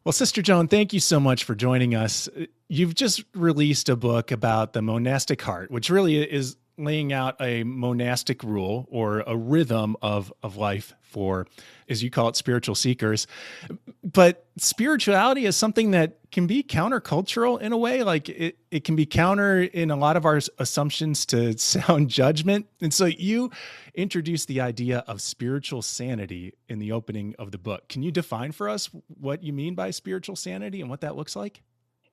Well, Sister Joan, thank you so much for joining us. You've just released a book about the monastic heart, which really is laying out a monastic rule or a rhythm of life for, as you call it, spiritual seekers. But spirituality is something that can be countercultural in a way. Like it can be counter in a lot of our assumptions to sound judgment. And so you introduced the idea of spiritual sanity in the opening of the book. Can you define for us what you mean by spiritual sanity and what that looks like?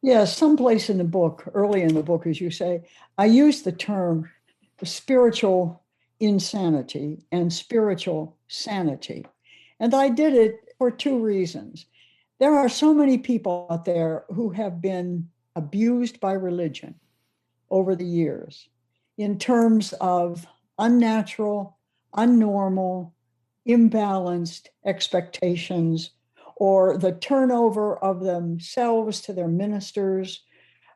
Yeah, someplace in the book, early in the book, as you say, I use the term spiritual insanity and spiritual sanity. And I did it for two reasons. There are so many people out there who have been abused by religion over the years in terms of unnatural, unnormal, imbalanced expectations or the turnover of themselves to their ministers.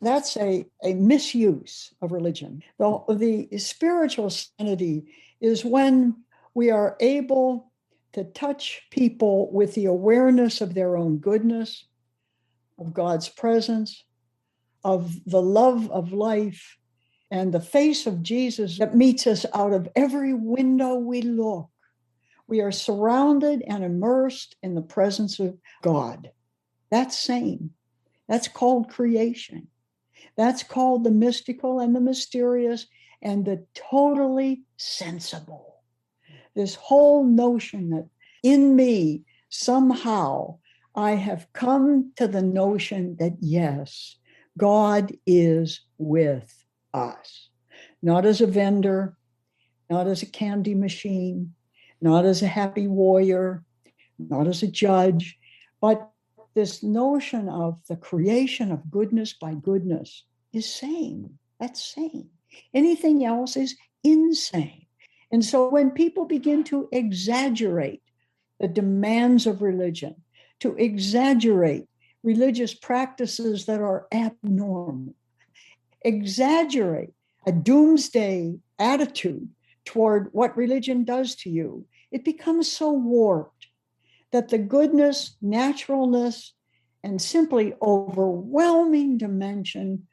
That's a misuse of religion. The spiritual sanity is when we are able to touch people with the awareness of their own goodness, of God's presence, of the love of life, and the face of Jesus that meets us out of every window we look. We are surrounded and immersed in the presence of God. That's sane. That's called creation. That's called the mystical and the mysterious and the totally sensible. This whole notion that in me, somehow, I have come to the notion that, yes, God is with us. Not as a vendor, not as a candy machine, not as a happy warrior, not as a judge, but this notion of the creation of goodness by goodness is sane. That's sane. Anything else is insane. And so when people begin to exaggerate the demands of religion, to exaggerate religious practices that are abnormal, exaggerate a doomsday attitude toward what religion does to you, it becomes so warped that the goodness, naturalness, and simply overwhelming dimension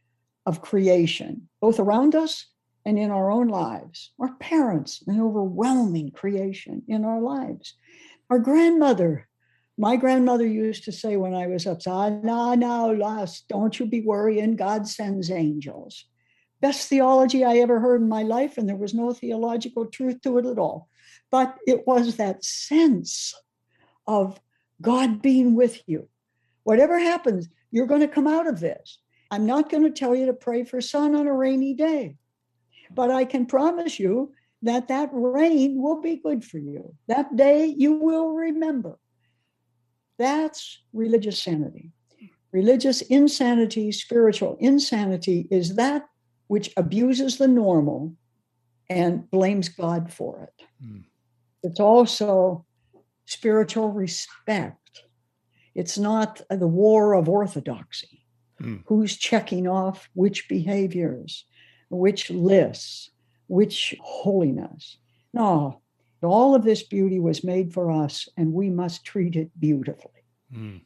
of creation, both around us and in our own lives, our parents, an overwhelming creation in our lives. Our grandmother, my grandmother used to say when I was upset, no, lass, don't you be worrying, God sends angels. Best theology I ever heard in my life, and there was no theological truth to it at all. But it was that sense of God being with you. Whatever happens, you're going to come out of this. I'm not going to tell you to pray for sun on a rainy day, but I can promise you that that rain will be good for you. That day you will remember. That's religious sanity. Religious insanity, spiritual insanity is that which abuses the normal and blames God for it. It's also spiritual respect. It's not the war of orthodoxy. Who's checking off which behaviors, which lists, which holiness. No, all of this beauty was made for us, and we must treat it beautifully.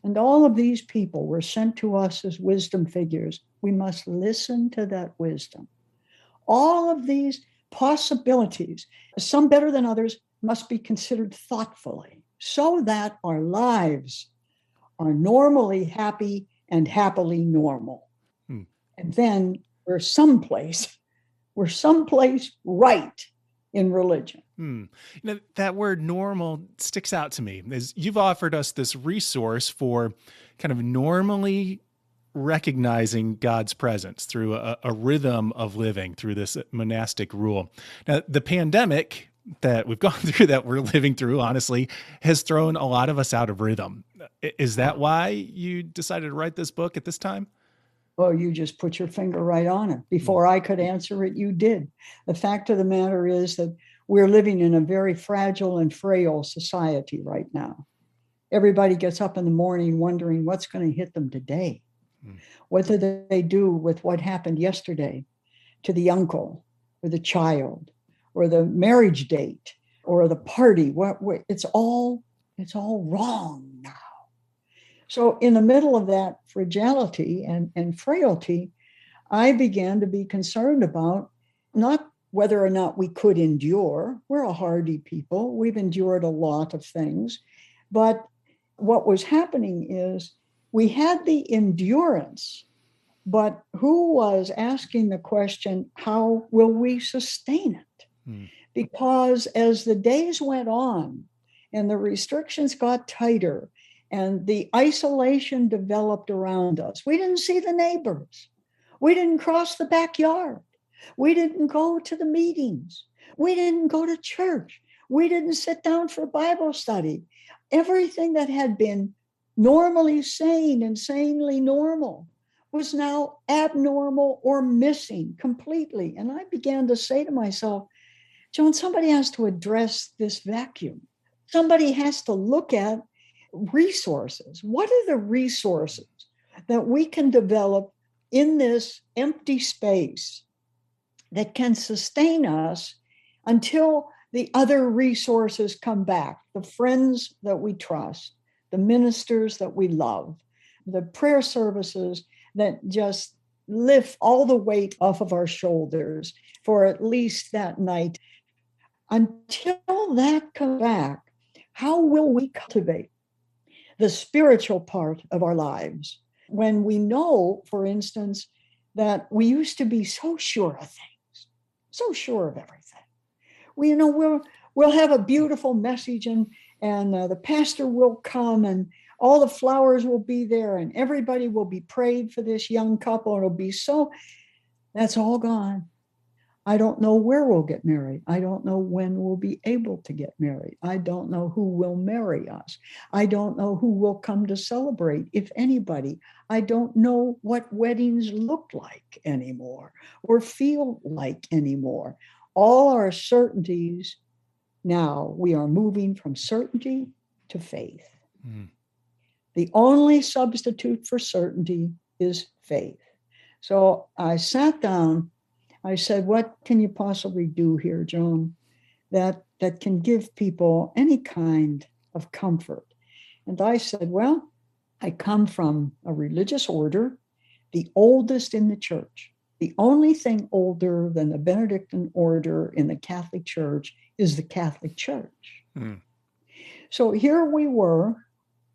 And all of these people were sent to us as wisdom figures. We must listen to that wisdom. All of these possibilities, some better than others, must be considered thoughtfully so that our lives are normally happy and happily normal. And then we're someplace right in religion. You know, that word normal sticks out to me. As you've offered us this resource for kind of normally recognizing God's presence through a rhythm of living through this monastic rule. Now, the pandemic that we've gone through, that we're living through, honestly, has thrown a lot of us out of rhythm. Is that why you decided to write this book at this time? Well, you just put your finger right on it. Before I could answer it, you did. The fact of the matter is that we're living in a very fragile and frail society right now. Everybody gets up in the morning wondering what's going to hit them today. What do they do with what happened yesterday to the uncle or the child or the marriage date or the party? It's all wrong now. So in the middle of that fragility and frailty, I began to be concerned about not whether or not we could endure. We're a hardy people. We've endured a lot of things. But what was happening is we had the endurance, but who was asking the question, how will we sustain it? Because as the days went on and the restrictions got tighter and the isolation developed around us, we didn't see the neighbors. We didn't cross the backyard. We didn't go to the meetings. We didn't go to church. We didn't sit down for Bible study. Everything that had been normally sane and sanely normal was now abnormal or missing completely. And I began to say to myself, Joan, somebody has to address this vacuum. Somebody has to look at resources. What are the resources that we can develop in this empty space that can sustain us until the other resources come back? The friends that we trust, the ministers that we love, the prayer services that just lift all the weight off of our shoulders for at least that night. Until that comes back, how will we cultivate the spiritual part of our lives when we know, for instance, that we used to be so sure of things, so sure of everything? We'll have a beautiful message, and the pastor will come, and all the flowers will be there, and everybody will be prayed for this young couple. It'll be so. That's all gone. I don't know where we'll get married. I don't know when we'll be able to get married. I don't know who will marry us. I don't know who will come to celebrate, if anybody. I don't know what weddings look like anymore or feel like anymore. All our certainties, now we are moving from certainty to faith. The only substitute for certainty is faith. So I sat down. I said, what can you possibly do here, Joan, that can give people any kind of comfort? And I said, well, I come from a religious order, the oldest in the church. The only thing older than the Benedictine order in the Catholic Church is the Catholic Church. So here we were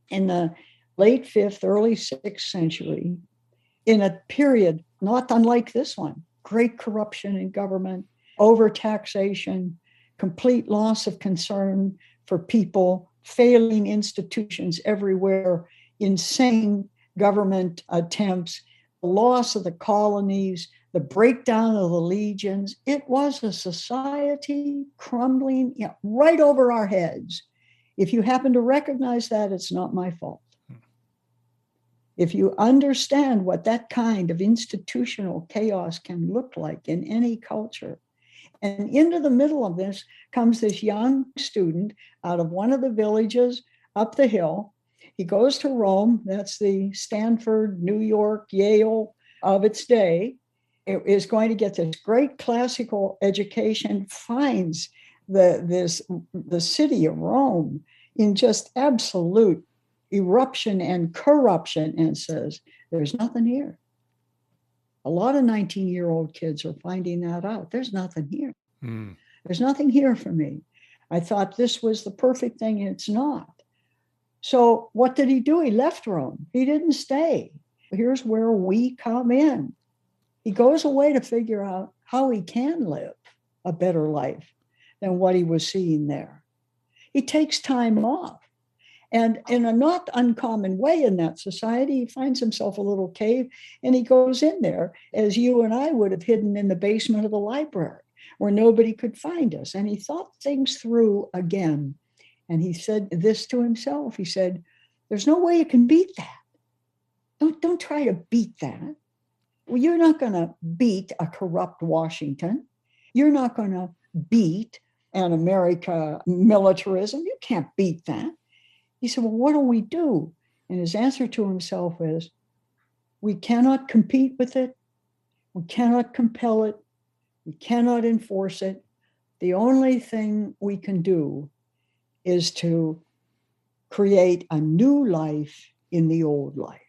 in the late 5th, early 6th century, in a period not unlike this one. Great corruption in government, overtaxation, complete loss of concern for people, failing institutions everywhere, insane government attempts, the loss of the colonies, the breakdown of the legions. It was a society crumbling right over our heads. If you happen to recognize that, it's not my fault. If you understand what that kind of institutional chaos can look like in any culture, and into the middle of this comes this young student out of one of the villages up the hill. He goes to Rome. That's the Stanford, New York, Yale of its day. It is going to get this great classical education, finds the city of Rome in just absolute eruption and corruption, and says, there's nothing here. A lot of 19-year-old kids are finding that out. There's nothing here. There's nothing here for me. I thought this was the perfect thing, and it's not. So what did he do? He left Rome. He didn't stay. Here's where we come in. He goes away to figure out how he can live a better life than what he was seeing there. He takes time off. And in a not uncommon way in that society, he finds himself a little cave, and he goes in there as you and I would have hidden in the basement of the library where nobody could find us. And he thought things through again. And he said this to himself. He said, there's no way you can beat that. Don't try to beat that. Well, you're not going to beat a corrupt Washington. You're not going to beat an America militarism. You can't beat that. He said, well, what do we do? And his answer to himself is, we cannot compete with it. We cannot compel it. We cannot enforce it. The only thing we can do is to create a new life in the old life.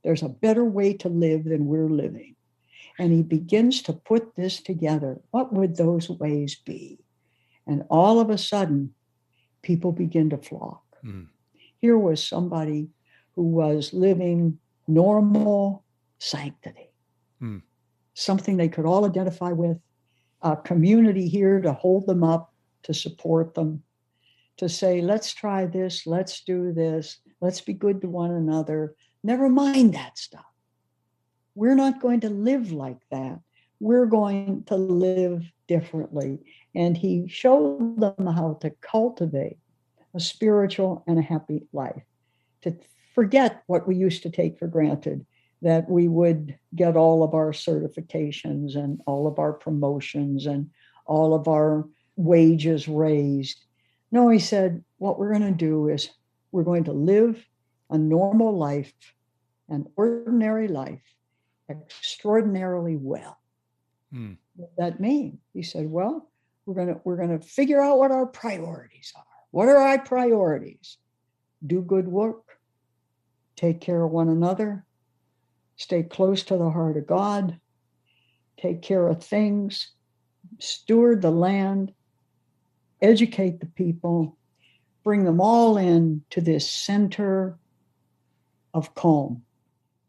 There's a better way to live than we're living. And he begins to put this together. What would those ways be? And all of a sudden, people begin to flock. Mm. Here was somebody who was living normal sanctity, something they could all identify with, a community here to hold them up, to support them, to say, let's try this, let's do this, let's be good to one another. Never mind that stuff. We're not going to live like that. We're going to live differently. And he showed them how to cultivate a spiritual and a happy life, to forget what we used to take for granted, that we would get all of our certifications and all of our promotions and all of our wages raised. No, he said, what we're going to do is we're going to live a normal life, an ordinary life, extraordinarily well. What does that mean? He said, well, we're going to figure out what our priorities are. What are our priorities? Do good work, take care of one another, stay close to the heart of God, take care of things, steward the land, educate the people, bring them all in to this center of calm,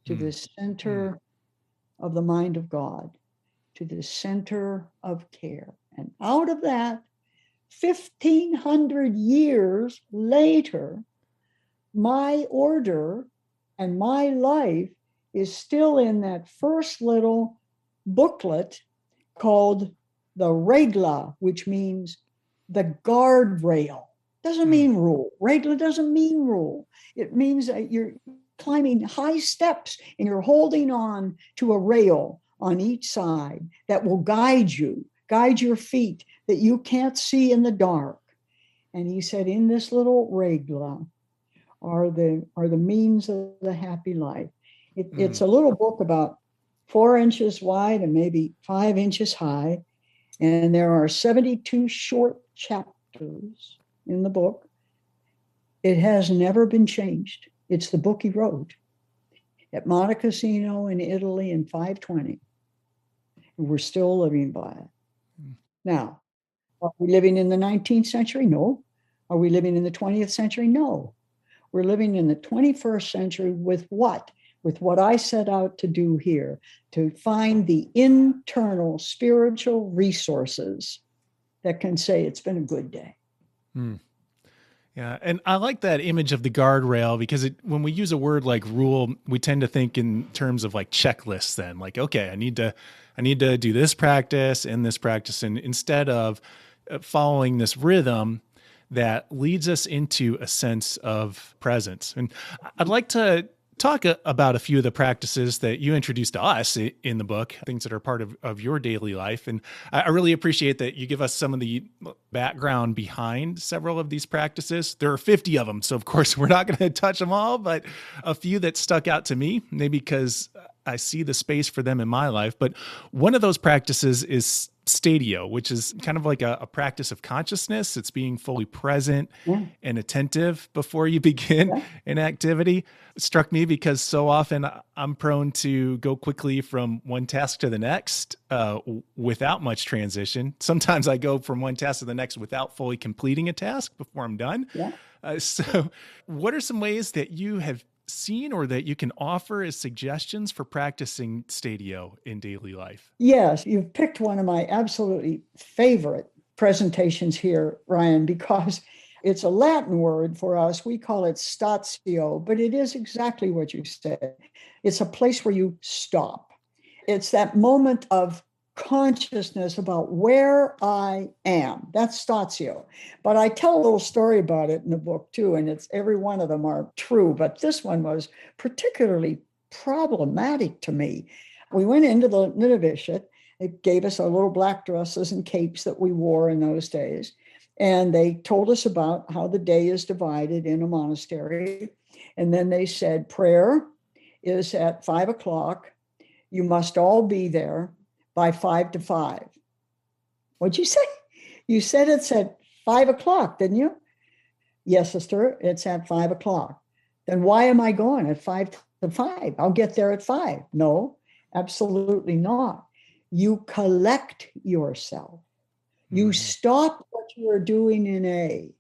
to this center of the mind of God, to this center of care. And out of that, 1,500 years later, my order and my life is still in that first little booklet called the regla, which means the guardrail. Doesn't mean rule. Regla doesn't mean rule. It means that you're climbing high steps and you're holding on to a rail on each side that will guide your feet that you can't see in the dark. And he said, in this little regla are the means of the happy life. It's a little book about 4 inches wide and maybe 5 inches high. And there are 72 short chapters in the book. It has never been changed. It's the book he wrote at Monte Cassino in Italy in 520. And we're still living by it. Now, are we living in the 19th century? No. Are we living in the 20th century? No. We're living in the 21st century with what? With what I set out to do here, to find the internal spiritual resources that can say it's been a good day. Yeah. And I like that image of the guardrail because when we use a word like rule, we tend to think in terms of like checklists then, like, okay, I need to do this practice and this practice. And instead of following this rhythm that leads us into a sense of presence. And I'd like to talk about a few of the practices that you introduced to us in the book, things that are part of your daily life. And I really appreciate that you give us some of the background behind several of these practices. There are 50 of them. So of course we're not going to touch them all, but a few that stuck out to me, maybe because I see the space for them in my life. But one of those practices is statio, which is kind of like a practice of consciousness. It's being fully present and attentive before you begin an activity. It struck me because so often I'm prone to go quickly from one task to the next without much transition. Sometimes I go from one task to the next without fully completing a task before I'm done. So what are some ways that you have seen or that you can offer as suggestions for practicing statio in daily life? Yes, you've picked one of my absolutely favorite presentations here, Ryan, because it's a Latin word for us. We call it statio, but it is exactly what you said. It's a place where you stop. It's that moment of consciousness about where I am. That's statio. But I tell a little story about it in the book too, and it's every one of them are true, but this one was particularly problematic to me. We went into the novitiate. It gave us our little black dresses and capes that we wore in those days. And they told us about how the day is divided in a monastery. And then they said, prayer is at 5 o'clock. You must all be there by 5 to 5. What'd you say? You said it's at 5 o'clock, didn't you? Yes, sister, it's at 5 o'clock. Then why am I going at 5 to 5? I'll get there at 5. No, absolutely not. You collect yourself. You stop what you are doing in A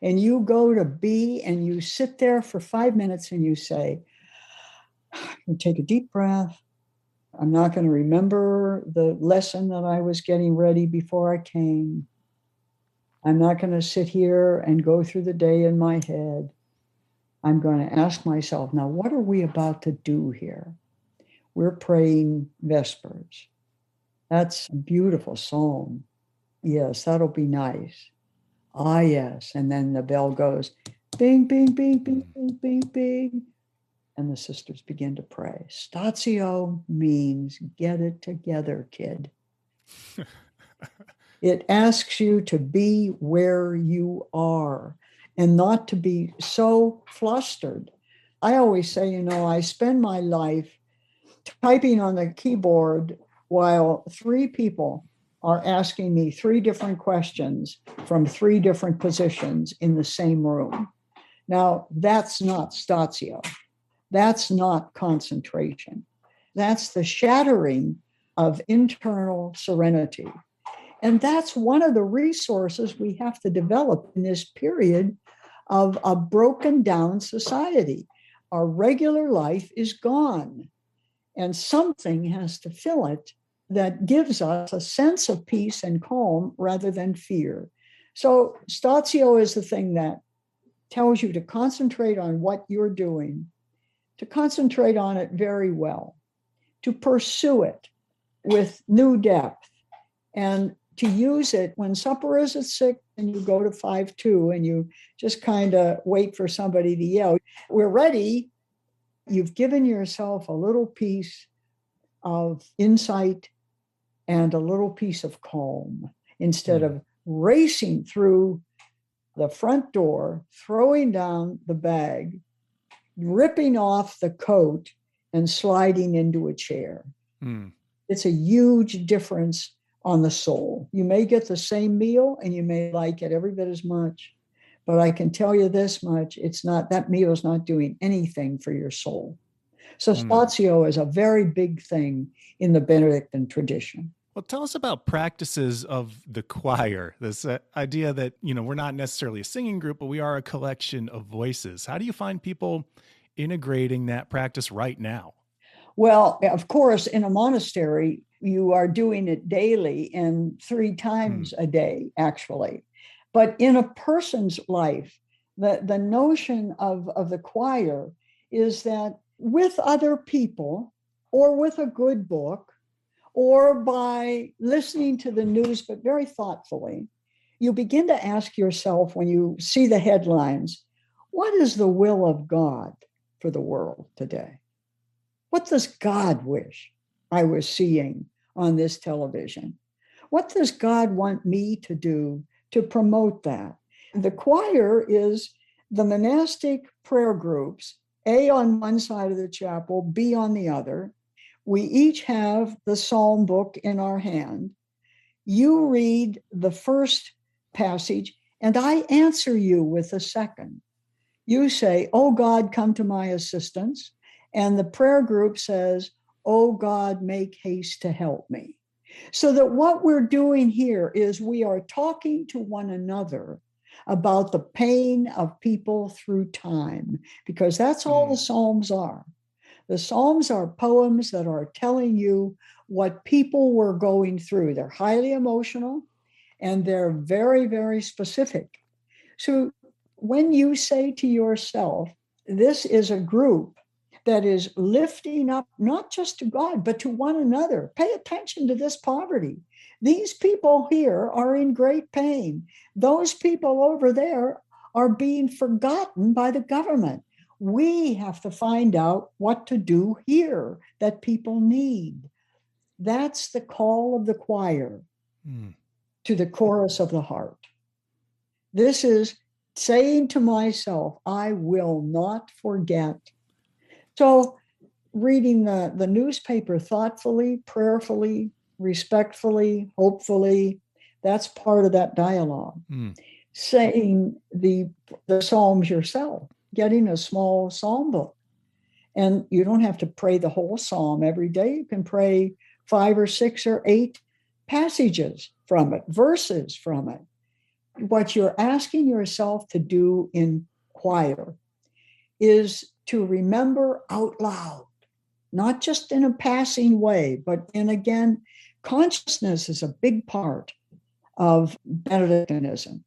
and you go to B and you sit there for 5 minutes and you say, you take a deep breath. I'm not going to remember the lesson that I was getting ready before I came. I'm not going to sit here and go through the day in my head. I'm going to ask myself, now, what are we about to do here? We're praying Vespers. That's a beautiful psalm. Yes, that'll be nice. Ah, yes. And then the bell goes, bing, bing, bing, bing, bing, bing, bing. And the sisters begin to pray. Statio means get it together, kid. It asks you to be where you are and not to be so flustered. I always say, I spend my life typing on the keyboard while 3 people are asking me 3 different questions from 3 different positions in the same room. Now, that's not statio. That's not concentration. That's the shattering of internal serenity. And that's one of the resources we have to develop in this period of a broken down society. Our regular life is gone, and something has to fill it that gives us a sense of peace and calm rather than fear. So statio is the thing that tells you to concentrate on what you're doing, to concentrate on it very well, to pursue it with new depth, and to use it when supper is at 6 and you go to 5-2 and you just kind of wait for somebody to yell, we're ready. You've given yourself a little piece of insight and a little piece of calm instead of racing through the front door, throwing down the bag, ripping off the coat and sliding into a chair. It's a huge difference on the soul. You may get the same meal and you may like it every bit as much, but I can tell you this much, that meal is not doing anything for your soul. So statio is a very big thing in the Benedictine tradition. Well, tell us about practices of the choir, this idea that, we're not necessarily a singing group, but we are a collection of voices. How do you find people integrating that practice right now? Well, of course, in a monastery, you are doing it daily and 3 times a day, actually. But in a person's life, the notion of the choir is that with other people or with a good book or by listening to the news, but very thoughtfully, you begin to ask yourself when you see the headlines, what is the will of God for the world today? What does God wish I was seeing on this television? What does God want me to do to promote that? The choir is the monastic prayer groups, A on one side of the chapel, B on the other. We each have the psalm book in our hand. You read the first passage, and I answer you with the second. You say, "Oh God, come to my assistance." And the prayer group says, "Oh God, make haste to help me." So that what we're doing here is we are talking to one another about the pain of people through time, because that's all the Psalms are. The Psalms are poems that are telling you what people were going through. They're highly emotional and they're very, very specific. So when you say to yourself, this is a group that is lifting up not just to God, but to one another. Pay attention to this poverty. These people here are in great pain. Those people over there are being forgotten by the government. We have to find out what to do here that people need. That's the call of the choir to the chorus of the heart. This is saying to myself, I will not forget. So reading the newspaper thoughtfully, prayerfully, respectfully, hopefully, that's part of that dialogue. Saying the Psalms yourself, getting a small psalm book. And you don't have to pray the whole psalm every day. You can pray 5 or 6 or 8 passages from it, verses from it. What you're asking yourself to do in choir is to remember out loud, not just in a passing way, but again, consciousness is a big part of Benedictinism.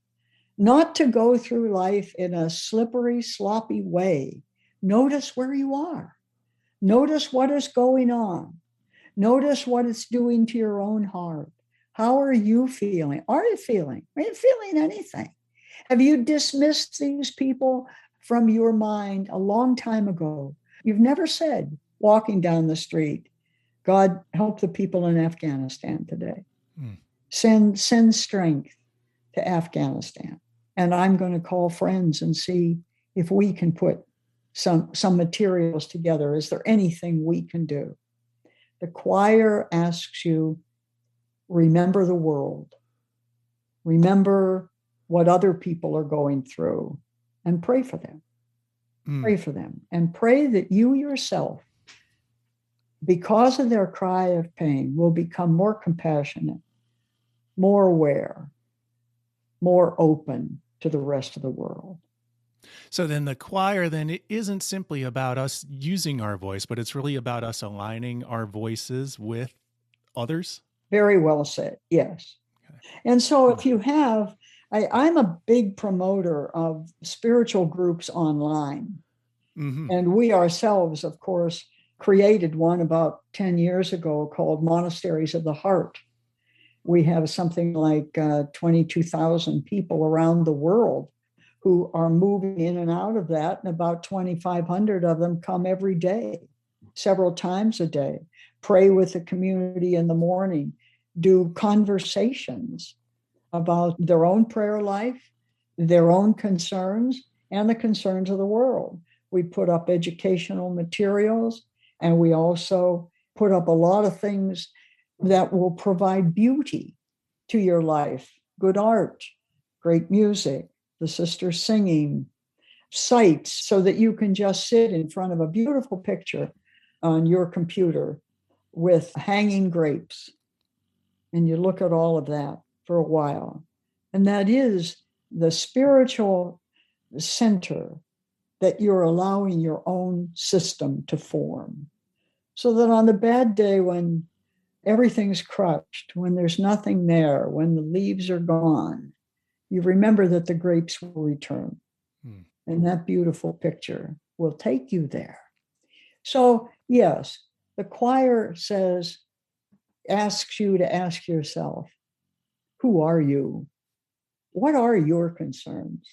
Not to go through life in a slippery, sloppy way. Notice where you are. Notice what is going on. Notice what it's doing to your own heart. How are you feeling? Are you feeling anything? Have you dismissed these people from your mind a long time ago? You've never said, walking down the street, God, help the people in Afghanistan today. Send strength to Afghanistan. And I'm going to call friends and see if we can put some materials together. Is there anything we can do? The choir asks you, remember the world. Remember what other people are going through and pray for them. Pray for them and pray that you yourself, because of their cry of pain, will become more compassionate, more aware, more open to the rest of the world. So then the choir, then it isn't simply about us using our voice, but it's really about us aligning our voices with others? Very well said, yes. Okay. And so if you have, I'm a big promoter of spiritual groups online. Mm-hmm. And we ourselves, of course, created one about 10 years ago called Monasteries of the Heart. We have something like 22,000 people around the world who are moving in and out of that, and about 2,500 of them come every day, several times a day, pray with the community in the morning, do conversations about their own prayer life, their own concerns, and the concerns of the world. We put up educational materials, and we also put up a lot of things that will provide beauty to your life, good art, great music, the sisters singing, sights, so that you can just sit in front of a beautiful picture on your computer with hanging grapes. And you look at all of that for a while. And that is the spiritual center that you're allowing your own system to form. So that on the bad day, when everything's crushed, when there's nothing there, when the leaves are gone, you remember that the grapes will return. And that beautiful picture will take you there. So yes, the choir asks you to ask yourself, who are you? What are your concerns?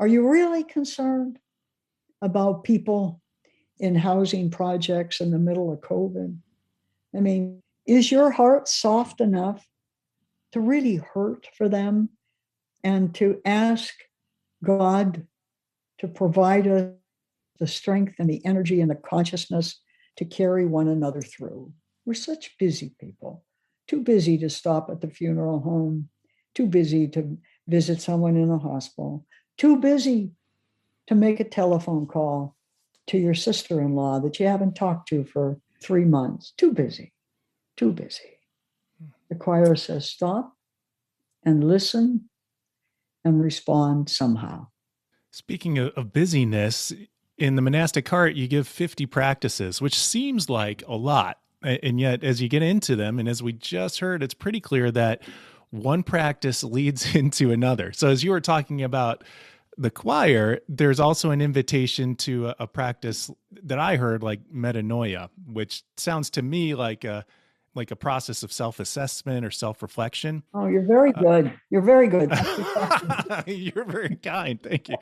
Are you really concerned about people in housing projects in the middle of COVID? I mean, is your heart soft enough to really hurt for them and to ask God to provide us the strength and the energy and the consciousness to carry one another through? We're such busy people, too busy to stop at the funeral home, too busy to visit someone in a hospital, too busy to make a telephone call to your sister-in-law that you haven't talked to for 3 months. Too busy. The choir says, stop and listen and respond somehow. Speaking of busyness, in the Monastic Heart, you give 50 practices, which seems like a lot. And yet, as you get into them, and as we just heard, it's pretty clear that one practice leads into another. So as you were talking about the choir, there's also an invitation to a practice that I heard, like Metanoia, which sounds to me like a process of self-assessment or self-reflection. Oh, you're very good. You're very good. You're very kind. Thank you.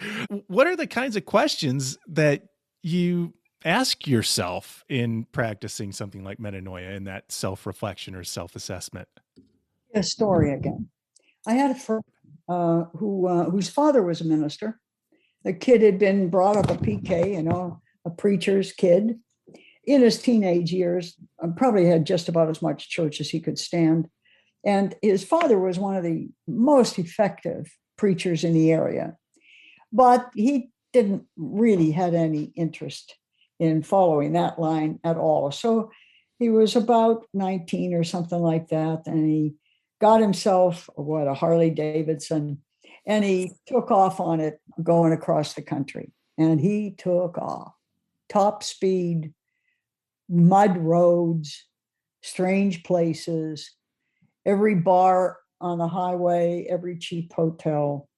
What are the kinds of questions that you ask yourself in practicing something like Metanoia, in that self-reflection or self-assessment? A story again. I had a friend whose father was a minister. The kid had been brought up a PK, a preacher's kid. In his teenage years, probably had just about as much church as he could stand. And his father was one of the most effective preachers in the area. But he didn't really had any interest in following that line at all. So he was about 19 or something like that, and he got himself a Harley Davidson, and he took off on it going across the country. And he took off, top speed, mud roads, strange places, every bar on the highway, every cheap hotel.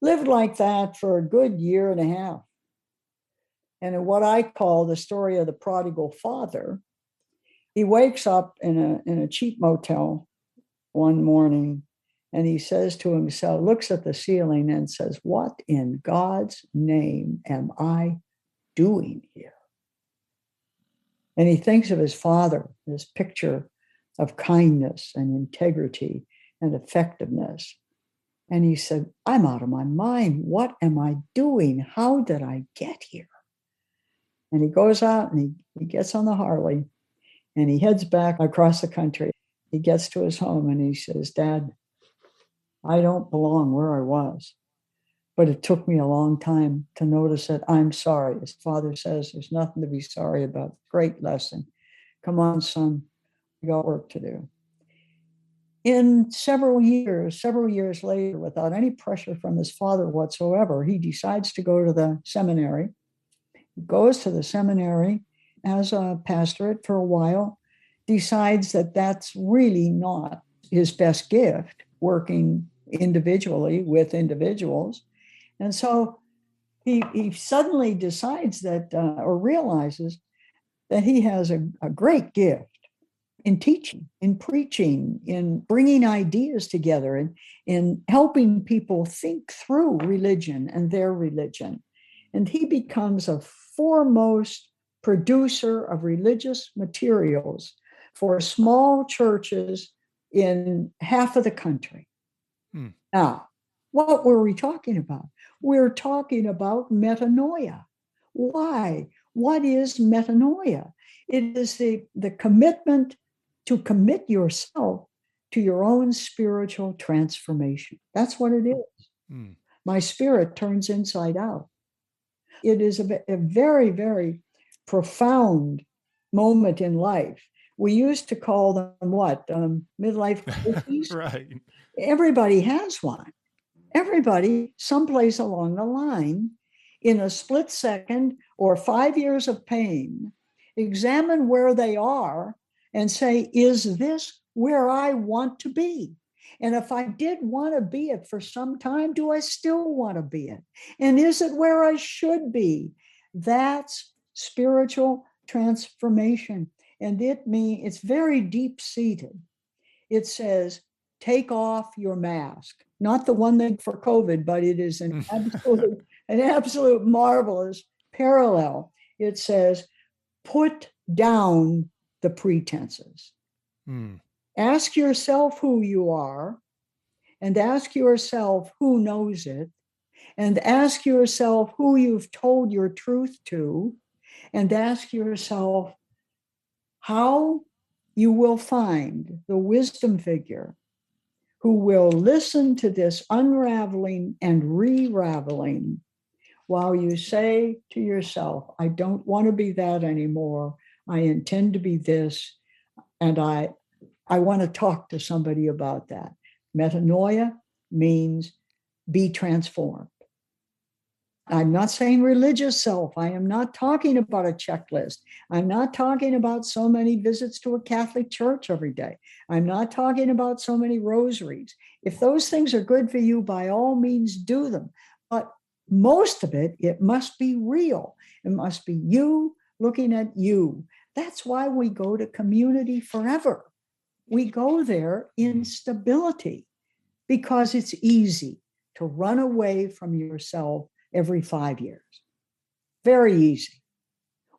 Lived like that for a good year and a half. And in what I call the story of the prodigal father, he wakes up in a cheap motel one morning, and he says to himself, looks at the ceiling and says, "What in God's name am I doing here?" And he thinks of his father, this picture of kindness and integrity and effectiveness. And he said, "I'm out of my mind. What am I doing? How did I get here?" And he goes out and he gets on the Harley and he heads back across the country. He gets to his home and he says, "Dad, I don't belong where I was, but it took me a long time to notice it. I'm sorry." His father says, "There's nothing to be sorry about. Great lesson. Come on, son, we got work to do." In several years later, without any pressure from his father whatsoever, he decides to go to the seminary. He goes to the seminary as a pastorate for a while, decides that that's really not his best gift, working individually with individuals. And so he suddenly decides that, or realizes that he has a great gift in teaching, in preaching, in bringing ideas together, and in helping people think through religion and their religion. And he becomes a foremost producer of religious materials for small churches in half of the country. Now, what were we talking about? We're talking about metanoia. Why? What is metanoia? It is the commitment to commit yourself to your own spiritual transformation. That's what it is. My spirit turns inside out. It is a very, very profound moment in life. We used to call them what? Midlife crises? Right. Everybody has one. Everybody, someplace along the line, in a split second or 5 years of pain, examine where they are and say, is this where I want to be? And if I did want to be it for some time, do I still want to be it? And is it where I should be? That's spiritual transformation. And it's very deep-seated. It says, take off your mask. Not the one thing for COVID, but it is an absolute marvelous parallel. It says, put down the pretenses. Ask yourself who you are, and ask yourself who knows it, and ask yourself who you've told your truth to, and ask yourself how you will find the wisdom figure who will listen to this unraveling and re-raveling while you say to yourself, I don't want to be that anymore. I intend to be this. And I want to talk to somebody about that. Metanoia means be transformed. I'm not saying religious self. I am not talking about a checklist. I'm not talking about so many visits to a Catholic church every day. I'm not talking about so many rosaries. If those things are good for you, by all means, do them. But most of it must be real. It must be you looking at you. That's why we go to community forever. We go there in stability because it's easy to run away from yourself every 5 years. Very easy.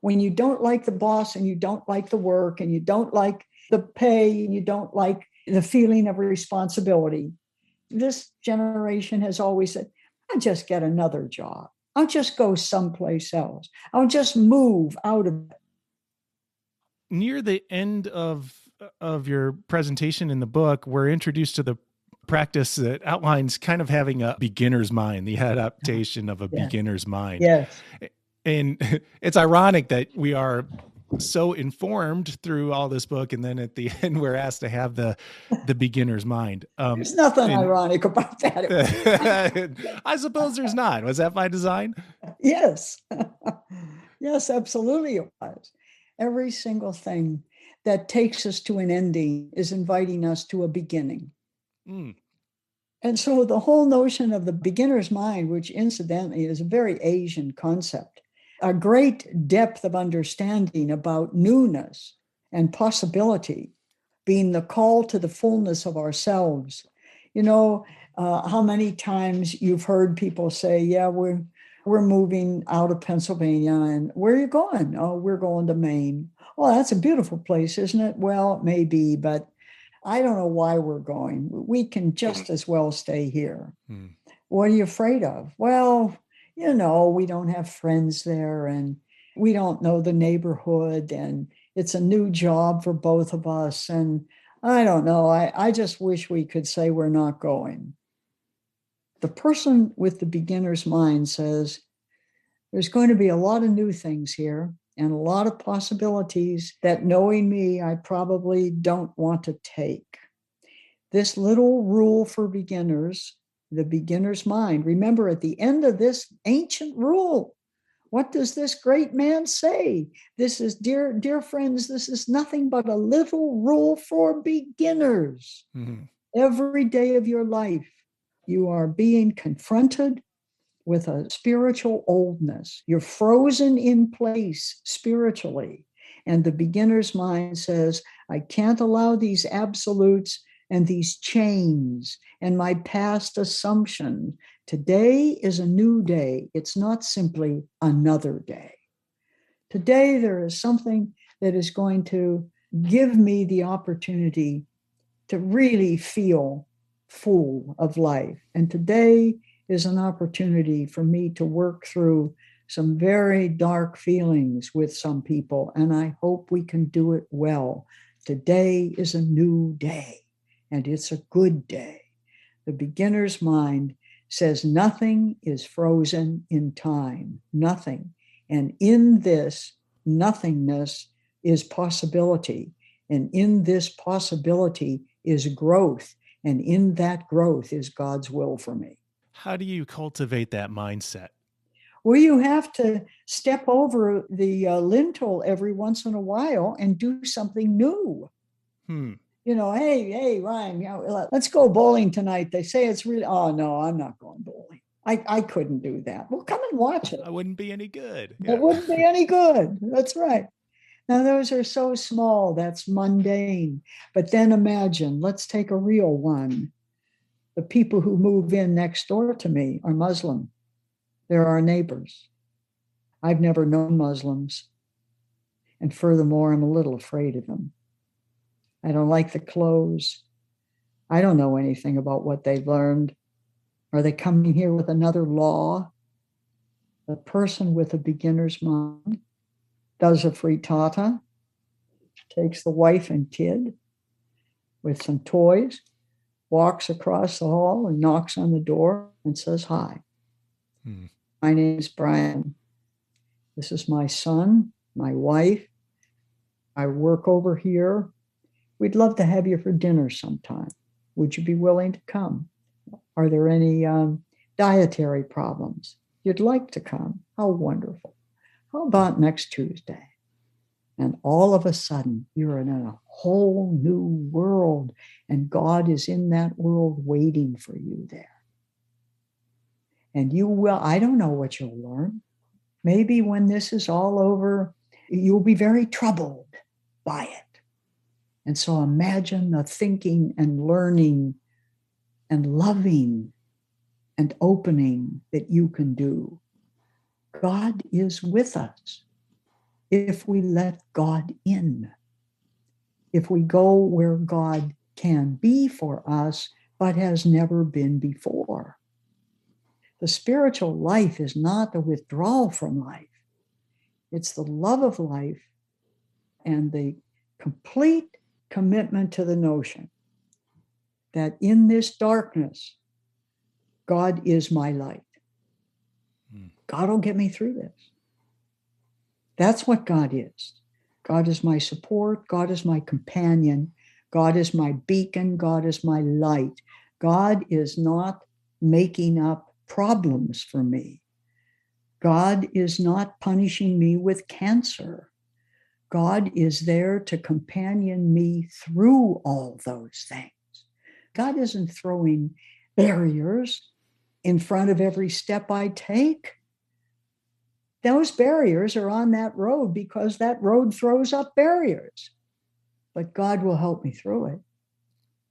When you don't like the boss and you don't like the work and you don't like the pay and you don't like the feeling of responsibility, this generation has always said, I'll just get another job. I'll just go someplace else. I'll just move out of it. Near the end of your presentation in the book, we're introduced to the practice that outlines kind of having a beginner's mind, the adaptation of a Yeah. beginner's mind. Yes. And it's ironic that we are so informed through all this book, and then at the end we're asked to have the beginner's mind. There's nothing ironic about that. I suppose there's not. Was that by design? Yes. Yes, absolutely it was. Every single thing that takes us to an ending is inviting us to a beginning. Mm. And so the whole notion of the beginner's mind, which incidentally is a very Asian concept, a great depth of understanding about newness and possibility, being the call to the fullness of ourselves. You know, how many times you've heard people say, yeah, we're moving out of Pennsylvania, and where are you going? Oh, we're going to Maine. Oh, that's a beautiful place, isn't it? Well, it may be, but I don't know why we're going. We can just as well stay here. Mm. What are you afraid of? Well, you know, we don't have friends there, and we don't know the neighborhood, and it's a new job for both of us. And I don't know. I just wish we could say we're not going. The person with the beginner's mind says, there's going to be a lot of new things here and a lot of possibilities that, knowing me, I probably don't want to take. This little rule for beginners, the beginner's mind. Remember, at the end of this ancient rule, what does this great man say? This is, dear friends, this is nothing but a little rule for beginners. Mm-hmm. Every day of your life, you are being confronted with a spiritual oldness. You're frozen in place spiritually. And the beginner's mind says, I can't allow these absolutes and these chains and my past assumption. Today is a new day. It's not simply another day. Today, there is something that is going to give me the opportunity to really feel full of life. And today is an opportunity for me to work through some very dark feelings with some people, and I hope we can do it well. Today is a new day, and it's a good day. The beginner's mind says nothing is frozen in time, nothing. And in this nothingness is possibility, and in this possibility is growth, and in that growth is God's will for me. How do you cultivate that mindset? Well, you have to step over the lintel every once in a while and do something new. You know, hey, Ryan, you know, let's go bowling tonight. They say it's really, oh, no, I'm not going bowling. I couldn't do that. Well, come and watch it. I wouldn't be any good. Yeah. It wouldn't be any good. That's right. Now, those are so small. That's mundane. But then imagine, let's take a real one. The people who move in next door to me are Muslim. They're our neighbors. I've never known Muslims. And furthermore, I'm a little afraid of them. I don't like the clothes. I don't know anything about what they've learned. Are they coming here with another law? The person with a beginner's mind does a frittata, takes the wife and kid with some toys, walks across the hall and knocks on the door and says, hi. My name is Brian. This is my son, my wife. I work over here. We'd love to have you for dinner sometime. Would you be willing to come? Are there any dietary problems? You'd like to come? How wonderful. How about next Tuesday? And all of a sudden, you're in a whole new world, and God is in that world waiting for you there. And you will, I don't know what you'll learn. Maybe when this is all over, you'll be very troubled by it. And so imagine the thinking and learning and loving and opening that you can do. God is with us if we let God in, if we go where God can be for us, but has never been before. The spiritual life is not the withdrawal from life. It's the love of life and the complete commitment to the notion that in this darkness, God is my light. God will get me through this. That's what God is. God is my support. God is my companion. God is my beacon. God is my light. God is not making up problems for me. God is not punishing me with cancer. God is there to companion me through all those things. God isn't throwing barriers in front of every step I take. Those barriers are on that road because that road throws up barriers. But God will help me through it.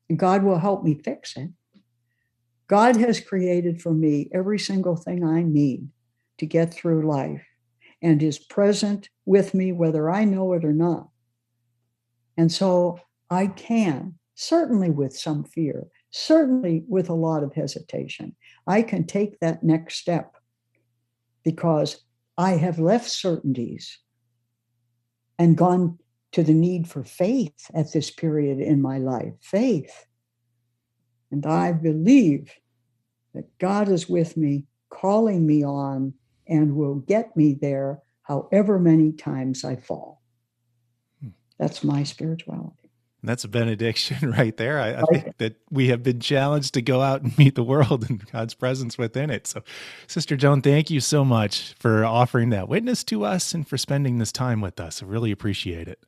And God will help me fix it. God has created for me every single thing I need to get through life and is present with me whether I know it or not. And so I can, certainly with some fear, certainly with a lot of hesitation, I can take that next step because I have left certainties and gone to the need for faith at this period in my life. Faith. And I believe that God is with me, calling me on, and will get me there however many times I fall. That's my spirituality. That's a benediction right there. I think that we have been challenged to go out and meet the world and God's presence within it. So, Sister Joan, thank you so much for offering that witness to us and for spending this time with us. I really appreciate it.